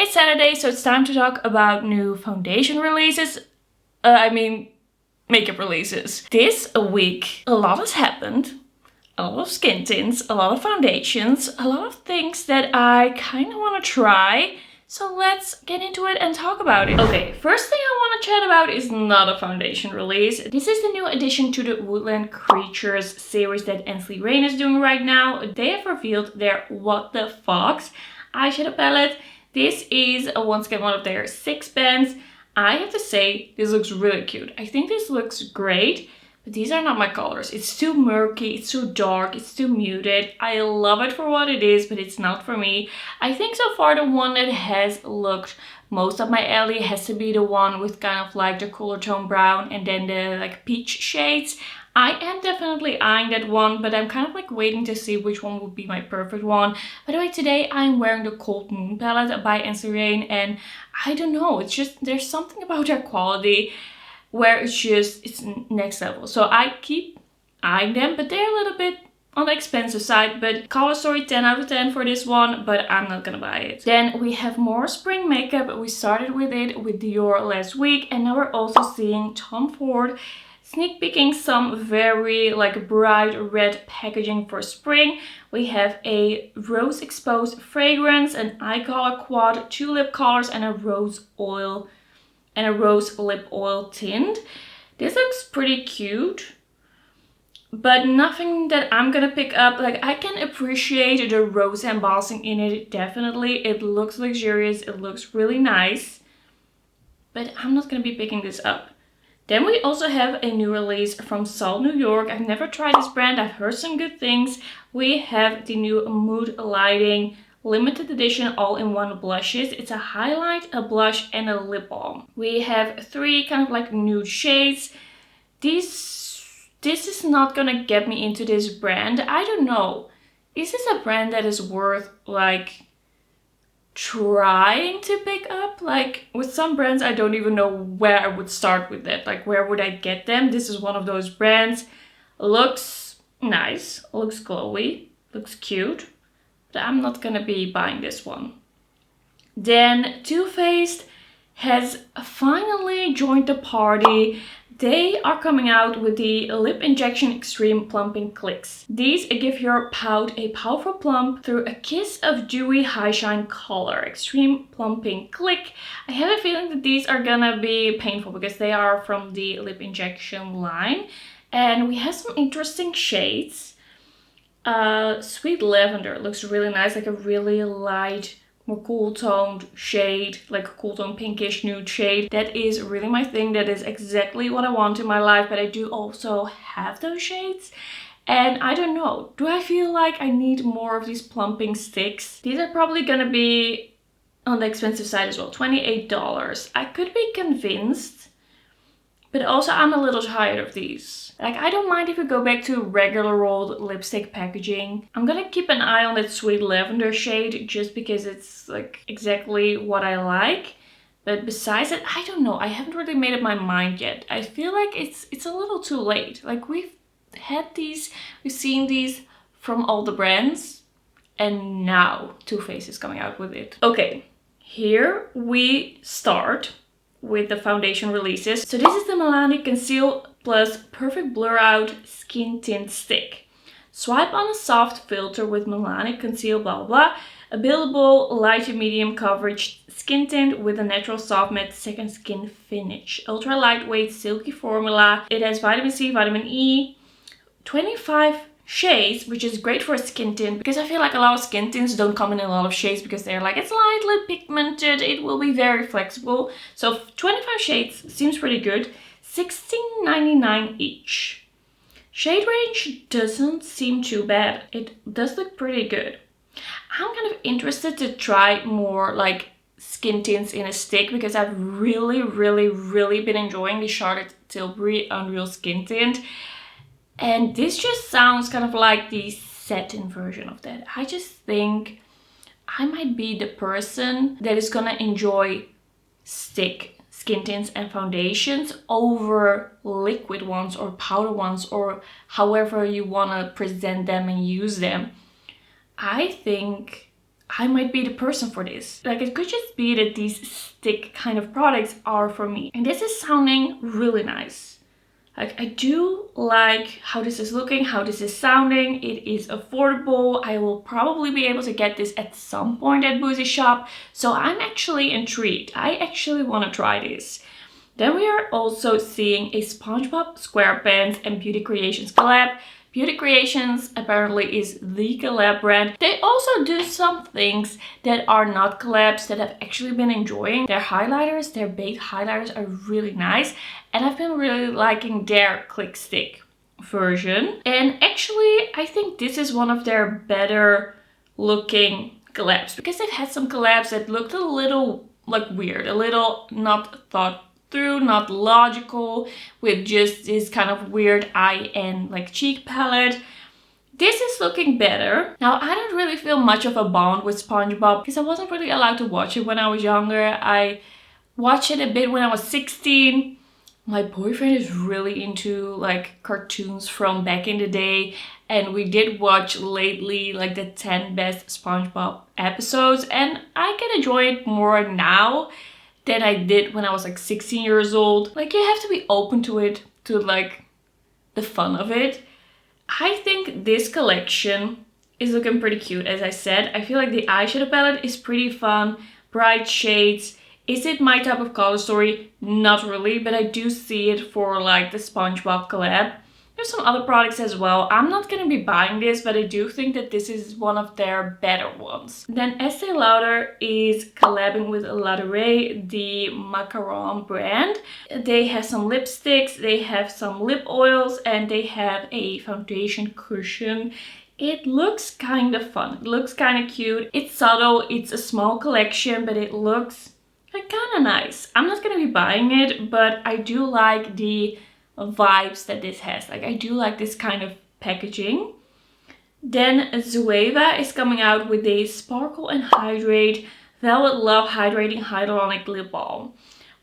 It's Saturday, so it's time to talk about new foundation releases. Makeup releases. This week, a lot has happened. A lot of skin tints, a lot of foundations, a lot of things that I kind of want to try. So let's get into it and talk about it. Okay, first thing I want to chat about is not a foundation release. This is the new addition to the Woodland Creatures series that Ensley is doing right now. They have revealed their What the Fox eyeshadow palette. This is once again one of their 6 bands. I have to say, this looks really cute. I think this looks great, but these are not my colors. It's too murky, it's too dark, it's too muted. I love it for what it is, but it's not for me. I think so far the one that has looked most up my alley has to be the one with kind of like the cooler tone brown and then the like peach shades. I am definitely eyeing that one, but I'm kind of like waiting to see which one would be my perfect one. By the way, today I'm wearing the Cold Moon palette by Ensley, and I don't know, it's just, there's something about their quality where it's next level. So I keep eyeing them, but they're a little bit on the expensive side. But color story 10 out of 10 for this one, but I'm not gonna buy it. Then we have more spring makeup. We started with it with Dior last week, and now we're also seeing Tom Ford sneak peeking some very like bright red packaging for spring. We have a rose exposed fragrance, an eye color quad, 2 lip colors, and a rose oil and a rose lip oil tint. This looks pretty cute, but nothing that I'm gonna pick up. Like, I can appreciate the rose embossing in it, definitely. It looks luxurious, it looks really nice, but I'm not gonna be picking this up. Then we also have a new release from Sol New York. I've never tried this brand, I've heard some good things. We have the new Mood Lighting limited edition all-in-one blushes. It's a highlight, a blush, and a lip balm. We have 3 kind of like nude shades. This is not gonna get me into this brand. I don't know. Is this a brand that is worth like trying to pick up? Like, with some brands I don't even know where I would start with that. Like, where would I get them? This is one of those brands. Looks nice, looks glowy, looks cute, but I'm not gonna be buying this one. Then Too Faced has finally joined the party. They are coming out with the Lip Injection Extreme Plumping Clicks. These give your pout a powerful plump through a kiss of dewy high shine color. Extreme Plumping Click. I have a feeling that these are gonna be painful because they are from the Lip Injection line. And we have some interesting shades. Sweet Lavender looks really nice, like a really light, more cool toned shade, like a cool tone pinkish nude shade. That is really my thing. That is exactly what I want in my life, but I do also have those shades. And I don't know, do I feel like I need more of these plumping sticks? These are probably gonna be on the expensive side as well, $28. I could be convinced, but also I'm a little tired of these. Like, I don't mind if we go back to regular old lipstick packaging. I'm gonna keep an eye on that Sweet Lavender shade just because it's like exactly what I like. But besides that, I don't know. I haven't really made up my mind yet. I feel like it's a little too late. Like, we've seen these from all the brands, and now Too Faced is coming out with it. Okay, here we start with the foundation releases. So this is the Milani Conceal Plus Perfect Blur Out Skin Tint Stick. Swipe on a soft filter with Milani Conceal blah blah blah. A buildable light to medium coverage skin tint with a natural soft matte second skin finish. Ultra lightweight silky formula. It has vitamin C, vitamin E, 25 shades, which is great for a skin tint because I feel like a lot of skin tints don't come in a lot of shades because they're like, it's lightly pigmented, it will be very flexible. So 25 shades seems pretty good. $16.99 each. Shade range doesn't seem too bad. It does look pretty good. I'm kind of interested to try more like skin tints in a stick because I've really been enjoying the Charlotte Tilbury Unreal Skin Tint. And this just sounds kind of like the satin version of that. I just think I might be the person that is gonna enjoy stick skin tints and foundations over liquid ones or powder ones or however you want to present them and use them. I think I might be the person for this. Like, it could just be that these stick kind of products are for me. And this is sounding really nice. Like, I do like how this is looking, how this is sounding. It is affordable. I will probably be able to get this at some point at Boozy Shop. So I'm actually intrigued. I actually want to try this. Then we are also seeing a SpongeBob SquarePants and Beauty Creations collab. Beauty Creations apparently is the collab brand. They also do some things that are not collabs that I've actually been enjoying. Their highlighters, their baked highlighters are really nice. And I've been really liking their Click Stick version. And actually, I think this is one of their better looking collabs. Because they've had some collabs that looked a little like weird, a little not thought through, not logical, with just this kind of weird eye and like cheek palette. This is looking better. Now, I don't really feel much of a bond with SpongeBob because I wasn't really allowed to watch it when I was younger. I watched it a bit when I was 16. My boyfriend is really into like cartoons from back in the day, and we did watch lately like the 10 best SpongeBob episodes, and I can enjoy it more now than I did when I was like 16 years old. Like, you have to be open to it, to like the fun of it. I think this collection is looking pretty cute. As I said, I feel like the eyeshadow palette is pretty fun, bright shades. Is it my type of color story? Not really, but I do see it for like the SpongeBob collab. There's some other products as well. I'm not going to be buying this, but I do think that this is one of their better ones. Then Estee Lauder is collabing with Ladurée, the macaron brand. They have some lipsticks, they have some lip oils, and they have a foundation cushion. It looks kind of fun. It looks kind of cute. It's subtle. It's a small collection, but it looks like kind of nice. I'm not going to be buying it, but I do like the vibes that this has. Like, I do like this kind of packaging. Then Zoeva is coming out with a Sparkle and Hydrate Velvet Love Hydrating Hyaluronic Lip Balm.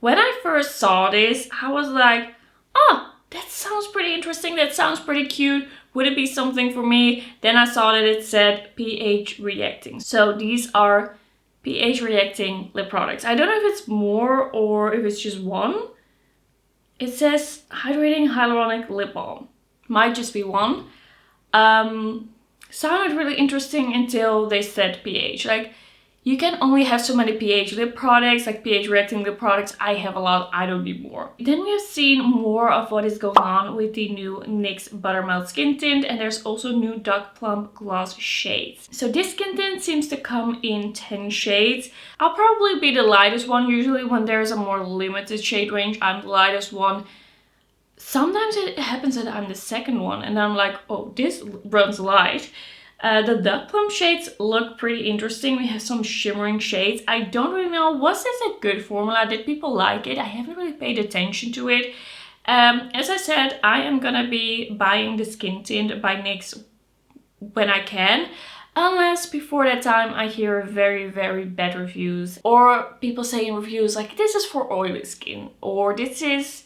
When I first saw this, I was like, oh, that sounds pretty interesting. That sounds pretty cute. Would it be something for me? Then I saw that it said pH reacting. So these are pH reacting lip products. I don't know if it's more or if it's just one. It says Hydrating Hyaluronic Lip Balm. Might just be one. Sounded really interesting until they said pH. Like, you can only have so many pH lip products, like pH reacting lip products. I have a lot, I don't need more. Then we have seen more of what is going on with the new NYX Buttermelt Skin Tint, and there's also new Dark Plump Gloss shades. So this skin tint seems to come in 10 shades. I'll probably be the lightest one. Usually when there's a more limited shade range, I'm the lightest one. Sometimes it happens that I'm the second one and I'm like, oh, this runs light. The Dark Plump shades look pretty interesting. We have some shimmering shades. I don't really know, was this a good formula? Did people like it? I haven't really paid attention to it. As I said, I am gonna be buying the Skin Tint by NYX when I can. Unless before that time I hear very, very bad reviews. Or people say in reviews like, this is for oily skin. Or this is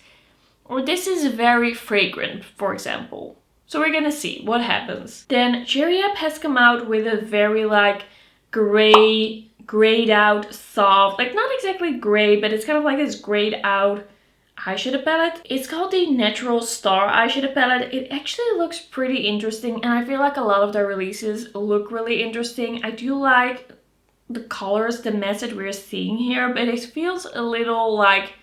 very fragrant, for example. So we're gonna see what happens. Then CHEERYEP has come out with a very like grayed out soft, like not exactly gray, but it's kind of like this grayed out eyeshadow palette. It's called the Natural Star eyeshadow palette. It actually looks pretty interesting, and I feel like a lot of their releases look really interesting. I do like the colors, the message we're seeing here, but it feels a little like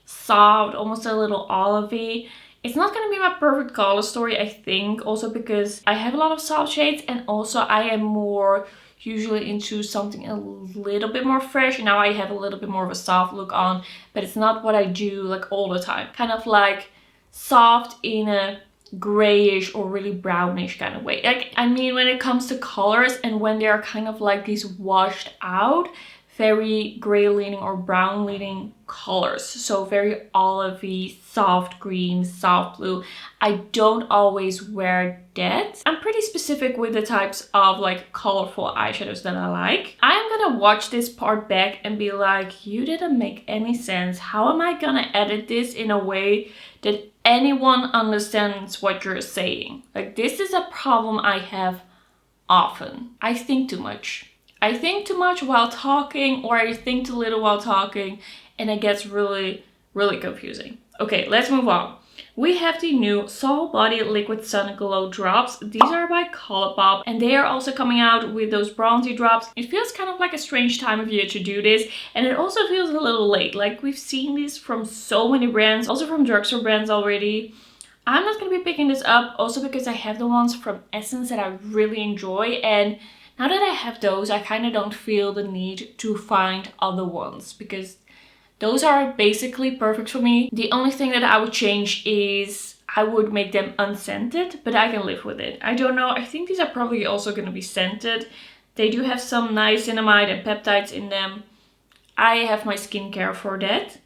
soft, almost a little olivey. It's not going to be my perfect color story, I think, also because I have a lot of soft shades, and also I am more usually into something a little bit more fresh. Now I have a little bit more of a soft look on, but it's not what I do like all the time. Kind of like soft in a grayish or really brownish kind of way. Like, I mean, when it comes to colors and when they are kind of like these washed out, very gray leaning or brown leaning colors, so very olivey, soft green, soft blue. I don't always wear that. I'm pretty specific with the types of like colorful eyeshadows that I like. I'm gonna watch this part back and be like, you didn't make any sense. How am I gonna edit this in a way that anyone understands what you're saying? Like, this is a problem I have often. I think too much. I think too much while talking, or I think too little while talking, and it gets really, really confusing. Okay, let's move on. We have the new Soul Body Liquid Sun Glow Drops. These are by Colourpop, and they are also coming out with those bronzy drops. It feels kind of like a strange time of year to do this, and it also feels a little late. Like, we've seen these from so many brands, also from drugstore brands already. I'm not going to be picking this up, also because I have the ones from Essence that I really enjoy, and now that I have those, I kind of don't feel the need to find other ones, because those are basically perfect for me. The only thing that I would change is I would make them unscented, but I can live with it. I don't know, I think these are probably also going to be scented. They do have some niacinamide and peptides in them. I have my skincare for that.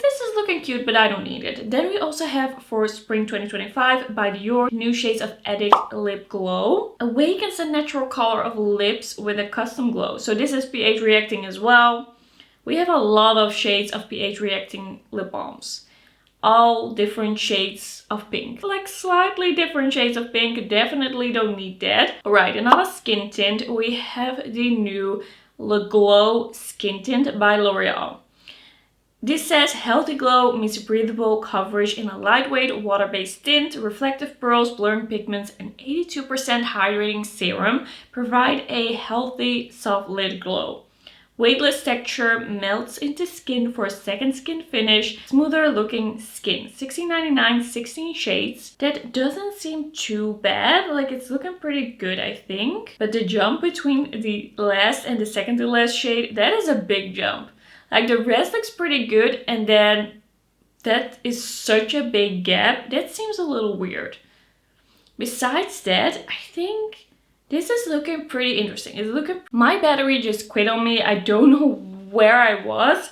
This is looking cute, but I don't need it. Then we also have for Spring 2025 by Dior, new shades of Addict Lip Glow. Awakens the natural color of lips with a custom glow. So this is pH reacting as well. We have a lot of shades of pH reacting lip balms. All different shades of pink. Like slightly different shades of pink. Definitely don't need that. Alright, another skin tint. We have the new Le Glow Skin Tint by L'Oreal. This says healthy glow means breathable coverage in a lightweight water-based tint. Reflective pearls, blurring pigments, and 82% hydrating serum provide a healthy soft lid glow. Weightless texture melts into skin for a second skin finish. Smoother looking skin. $16.99, 16 shades. That doesn't seem too bad. Like, it's looking pretty good, I think. But the jump between the last and the second to last shade, that is a big jump. Like, the rest looks pretty good, and then that is such a big gap. That seems a little weird. Besides that, I think this is looking pretty interesting. It's looking... My battery just quit on me. I don't know where I was.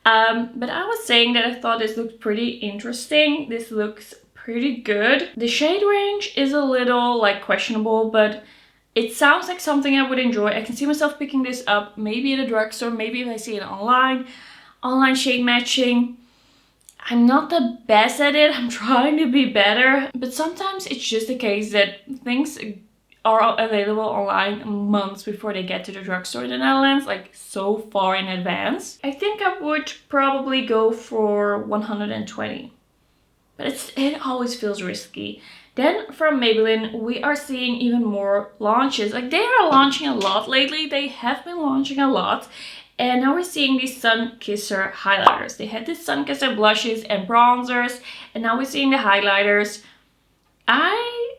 But I was saying that I thought this looked pretty interesting. This looks pretty good. The shade range is a little, like, questionable, but it sounds like something I would enjoy. I can see myself picking this up, maybe at a drugstore, maybe if I see it online. Online shade matching. I'm not the best at it. I'm trying to be better. But sometimes it's just the case that things are available online months before they get to the drugstore in the Netherlands, like so far in advance. I think I would probably go for 120. But it always feels risky. Then from Maybelline, we are seeing even more launches. Like, they are launching a lot lately. They have been launching a lot. And now we're seeing these Sunkisser highlighters. They had the Sunkisser blushes and bronzers. And now we're seeing the highlighters. I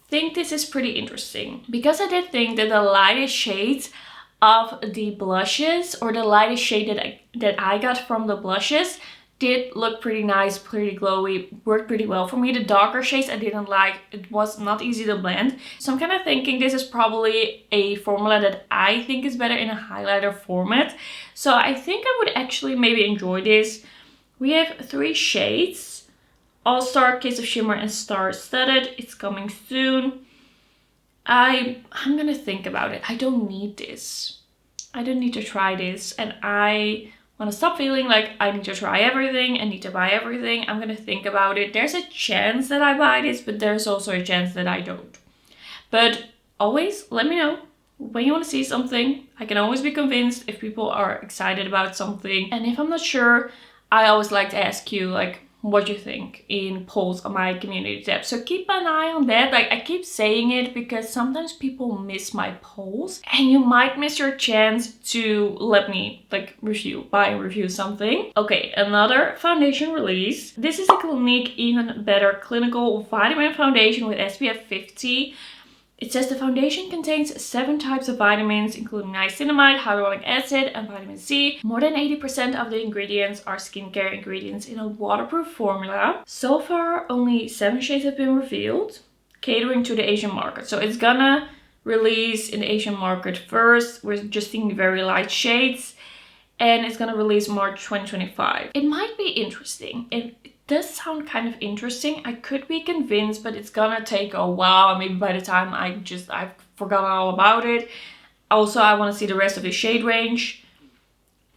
think this is pretty interesting. Because I did think that the lightest shades of the blushes, or the lightest shade that I got from the blushes, did look pretty nice, pretty glowy, worked pretty well for me. The darker shades I didn't like. It was not easy to blend. So I'm kind of thinking this is probably a formula that I think is better in a highlighter format. So I think I would actually maybe enjoy this. We have 3 shades. All Star, Kiss of Shimmer, and Star Studded. It's coming soon. I'm gonna think about it. I don't need this. I don't need to try this. And I want to stop feeling like I need to try everything and need to buy everything. I'm gonna think about it. There's a chance that I buy this, but there's also a chance that I don't. But always let me know when you want to see something. I can always be convinced if people are excited about something. And if I'm not sure, I always like to ask you, like, what you think in polls on my community tab. So keep an eye on that. Like, I keep saying it because sometimes people miss my polls and you might miss your chance to let me like buy and review something. Okay, another foundation release. This is a Clinique Even Better Clinical Vitamin Foundation with SPF 50. It says the foundation contains 7 types of vitamins, including niacinamide, hyaluronic acid, and vitamin C. More than 80% of the ingredients are skincare ingredients in a waterproof formula. So far, only 7 shades have been revealed, catering to the Asian market. So it's gonna release in the Asian market first. We're just seeing the very light shades. And it's gonna release March 2025. It might be interesting. It does sound kind of interesting. I could be convinced, but it's gonna take a while. Maybe by the time I've forgotten all about it. Also, I want to see the rest of the shade range.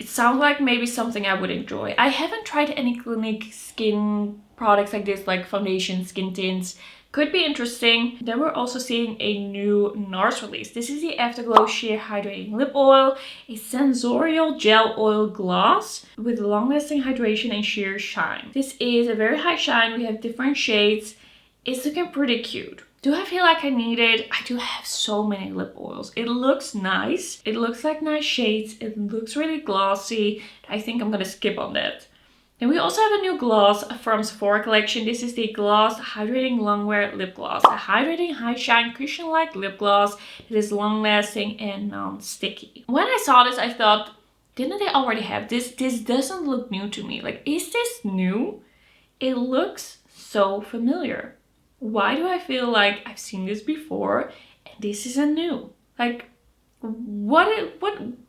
It sounds like maybe something I would enjoy. I haven't tried any Clinique skin products like this, like foundation, skin tints, Could be interesting. Then we're also seeing a new NARS release. This is the Afterglow Sheer Hydrating Lip Oil, a sensorial gel oil gloss with long-lasting hydration and sheer shine. This is a very high shine. We have different shades. It's looking pretty cute. Do I feel like I need it? I do have so many lip oils. It looks nice. It looks like nice shades. It looks really glossy. I think I'm gonna skip on that. Then we also have a new gloss from Sephora collection. This is the Gloss Hydrating Longwear Lip Gloss. A hydrating, high shine, cushion-like lip gloss that is long-lasting and non-sticky. When I saw this, I thought, didn't they already have this? This doesn't look new to me. Like, is this new? It looks so familiar. Why do I feel like I've seen this before and this isn't new? Like, what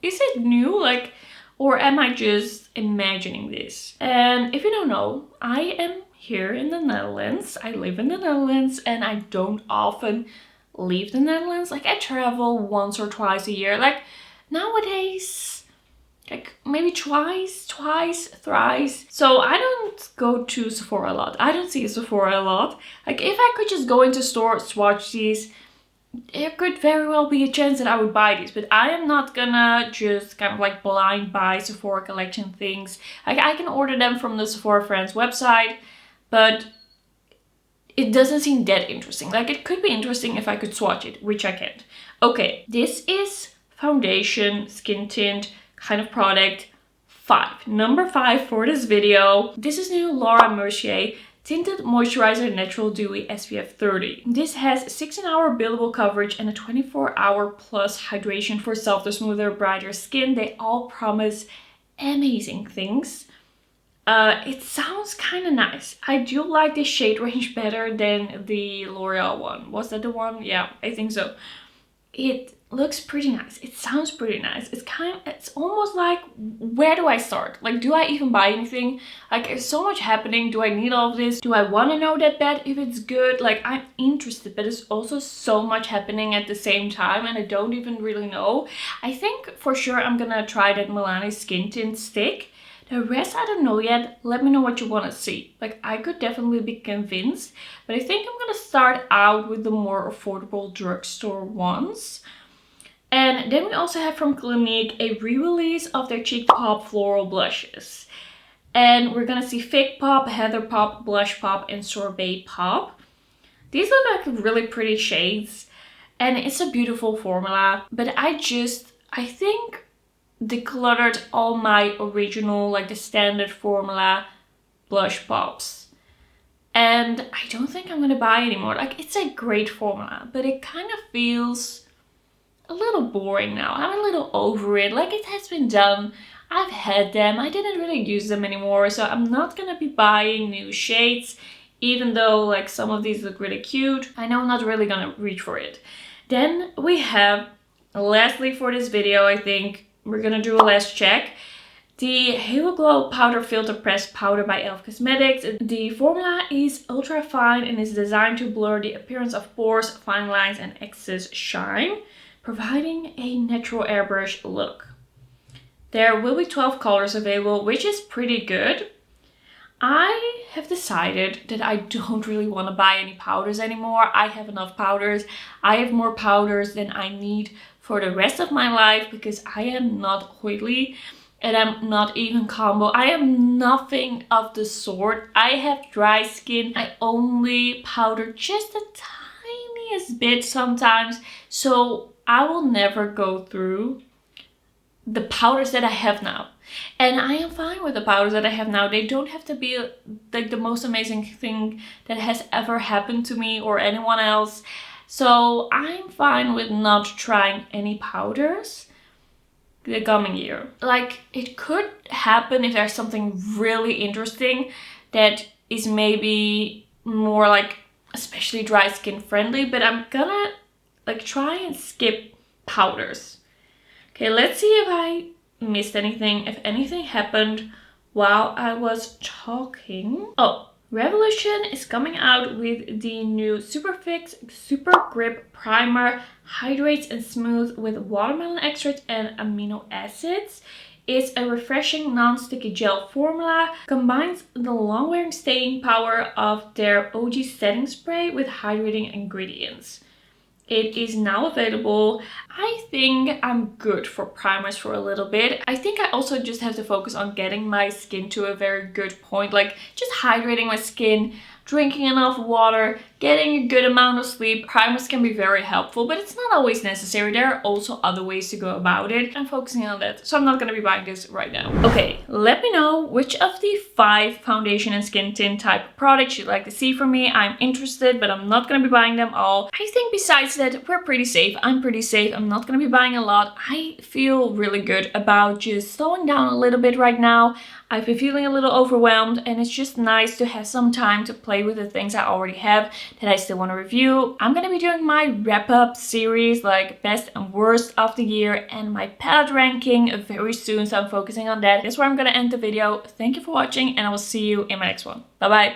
is it new? Like, or am I just imagining this? And if you don't know, I am here in the Netherlands. I live in the Netherlands and I don't often leave the Netherlands. Like, I travel once or twice a year. Like, nowadays, like maybe twice, thrice. So I don't go to Sephora a lot. I don't see Sephora a lot. Like, if I could just go into store, swatch these, there could very well be a chance that I would buy these, but I am not gonna just kind of like blind buy Sephora collection things. Like, I can order them from the Sephora Friends website, but it doesn't seem that interesting. Like, it could be interesting if I could swatch it, which I can't. Okay, this is foundation, skin tint kind of product 5. Number 5 for this video. This is new Laura Mercier Tinted Moisturizer Natural Dewy SPF 30. This has 16-hour buildable coverage and a 24-hour plus hydration for softer, smoother, brighter skin. They all promise amazing things. It sounds kind of nice. I do like the shade range better than the L'Oreal one. Was that the one? Yeah, I think so. It looks pretty nice. It sounds pretty nice. It's almost like, where do I start? Like, do I even buy anything? Like, there's so much happening. Do I need all of this? Do I want to know that bad if it's good? Like, I'm interested, but there's also so much happening at the same time and I don't even really know. I think for sure I'm gonna try that Milani Skin Tint stick. The rest, I don't know yet. Let me know what you want to see. Like, I could definitely be convinced, but I think I'm gonna start out with the more affordable drugstore ones. And then we also have from Clinique a re-release of their Cheek Pop Floral Blushes. And we're gonna see Fake Pop, Heather Pop, Blush Pop, and Sorbet Pop. These look like really pretty shades, and it's a beautiful formula, but I think decluttered all my original, like the standard formula blush pops. And I don't think I'm gonna buy anymore. Like, it's a great formula, but it kind of feels a little boring now. I'm a little over it. Like, it has been done. I've had them. I didn't really use them anymore, so I'm not gonna be buying new shades, even though like some of these look really cute. I know I'm not really gonna reach for it. Then we have, lastly for this video, I think we're gonna do a last check, the Halo Glow Powder Filter Pressed Powder by e.l.f. Cosmetics. The formula is ultra fine and is designed to blur the appearance of pores, fine lines, and excess shine, providing a natural airbrush look. There will be 12 colors available, which is pretty good. I have decided that I don't really want to buy any powders anymore. I have enough powders. I have more powders than I need for the rest of my life because I am not oily and I'm not even combo. I am nothing of the sort. I have dry skin. I only powder just the tiniest bit sometimes. So I will never go through the powders that I have now. And I am fine with the powders that I have now. They don't have to be like the most amazing thing that has ever happened to me or anyone else. So I'm fine with not trying any powders the coming year. Like, it could happen if there's something really interesting that is maybe more like especially dry skin friendly, but I'm gonna like try and skip powders. Okay, let's see if I missed anything, if anything happened while I was talking. Oh, Revolution is coming out with the new Super Fix Super Grip Primer. Hydrates and smooths with watermelon extract and amino acids. It's a refreshing non-sticky gel formula, combines the long-wearing staying power of their OG setting spray with hydrating ingredients. It is now available. I think I'm good for primers for a little bit. I think I also just have to focus on getting my skin to a very good point, like just hydrating my skin, drinking enough water, getting a good amount of sleep. Primers can be very helpful, but it's not always necessary. There are also other ways to go about it. I'm focusing on that, so I'm not going to be buying this right now. Okay, let me know which of the 5 foundation and skin tint type products you'd like to see from me. I'm interested, but I'm not going to be buying them all. I think besides that, we're pretty safe. I'm pretty safe. I'm not going to be buying a lot. I feel really good about just slowing down a little bit right now. I've been feeling a little overwhelmed, and it's just nice to have some time to play with the things I already have that I still want to review. I'm going to be doing my wrap-up series, like best and worst of the year, and my palette ranking very soon, so I'm focusing on that. That's where I'm going to end the video. Thank you for watching, and I will see you in my next one. Bye bye!